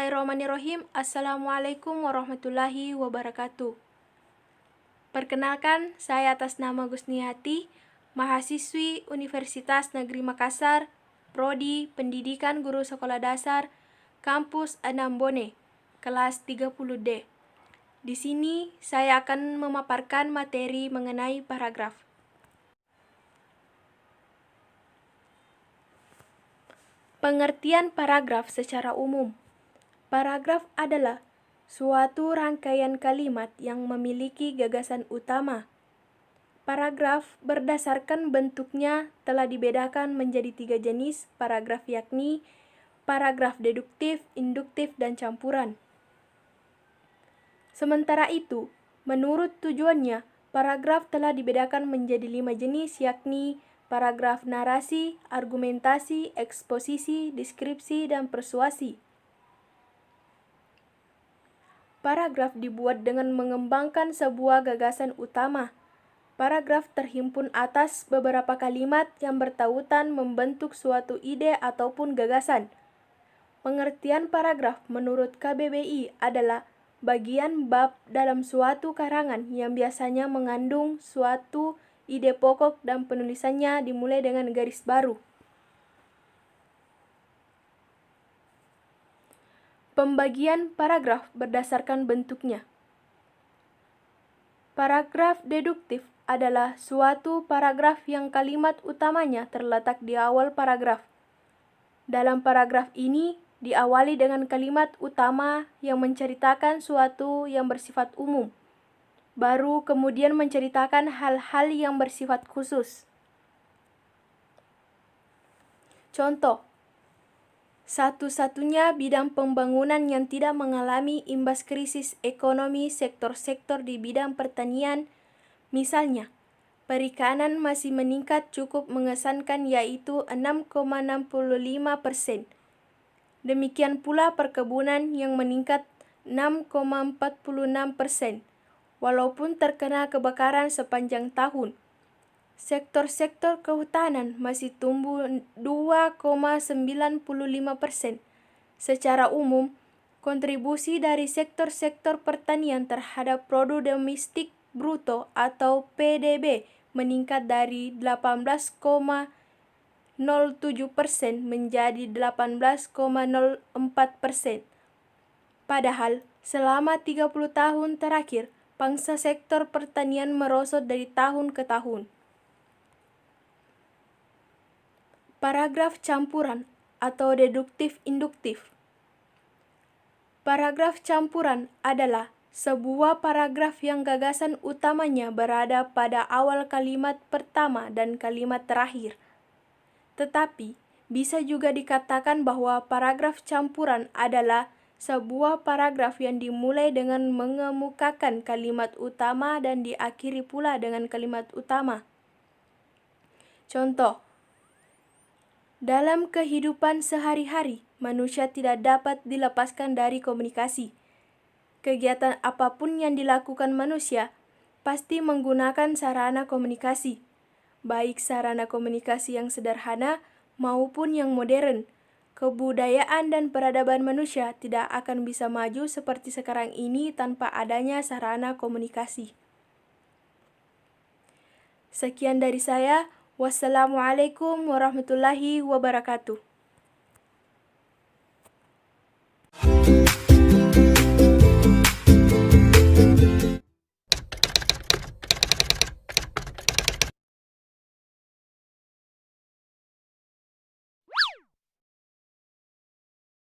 Bismillahirrahmanirrahim. Assalamualaikum warahmatullahi wabarakatuh. Perkenalkan, saya atas nama Gusniati, mahasiswi Universitas Negeri Makassar, Prodi Pendidikan Guru Sekolah Dasar, Kampus Anambone, kelas 30D. Di sini saya akan memaparkan materi mengenai paragraf. Pengertian paragraf secara umum. Paragraf adalah suatu rangkaian kalimat yang memiliki gagasan utama. Paragraf berdasarkan bentuknya telah dibedakan menjadi 3 jenis paragraf, yakni paragraf deduktif, induktif, dan campuran. Sementara itu, menurut tujuannya, paragraf telah dibedakan menjadi 5 jenis, yakni paragraf narasi, argumentasi, eksposisi, deskripsi, dan persuasi. Paragraf dibuat dengan mengembangkan sebuah gagasan utama. Paragraf terhimpun atas beberapa kalimat yang bertautan membentuk suatu ide ataupun gagasan. Pengertian paragraf menurut KBBI adalah bagian bab dalam suatu karangan yang biasanya mengandung suatu ide pokok dan penulisannya dimulai dengan garis baru. Pembagian paragraf berdasarkan bentuknya. Paragraf deduktif adalah suatu paragraf yang kalimat utamanya terletak di awal paragraf. Dalam paragraf ini diawali dengan kalimat utama yang menceritakan suatu yang bersifat umum, baru kemudian menceritakan hal-hal yang bersifat khusus. Contoh, satu-satunya bidang pembangunan yang tidak mengalami imbas krisis ekonomi sektor-sektor di bidang pertanian, misalnya, perikanan masih meningkat cukup mengesankan, yaitu 6,65%. Demikian pula perkebunan yang meningkat 6,46%, walaupun terkena kebakaran sepanjang tahun. Sektor-sektor kehutanan masih tumbuh 2,95%. Secara umum, kontribusi dari sektor-sektor pertanian terhadap produk domestik bruto atau PDB meningkat dari 18,07% menjadi 18,04%. Padahal, selama 30 tahun terakhir, pangsa sektor pertanian merosot dari tahun ke tahun. Paragraf campuran atau deduktif-induktif. Paragraf campuran adalah sebuah paragraf yang gagasan utamanya berada pada awal kalimat pertama dan kalimat terakhir. Tetapi, bisa juga dikatakan bahwa paragraf campuran adalah sebuah paragraf yang dimulai dengan mengemukakan kalimat utama dan diakhiri pula dengan kalimat utama. Contoh, dalam kehidupan sehari-hari, manusia tidak dapat dilepaskan dari komunikasi. Kegiatan apapun yang dilakukan manusia pasti menggunakan sarana komunikasi, baik sarana komunikasi yang sederhana maupun yang modern. Kebudayaan dan peradaban manusia tidak akan bisa maju seperti sekarang ini tanpa adanya sarana komunikasi. Sekian dari saya. Wassalamualaikum warahmatullahi wabarakatuh.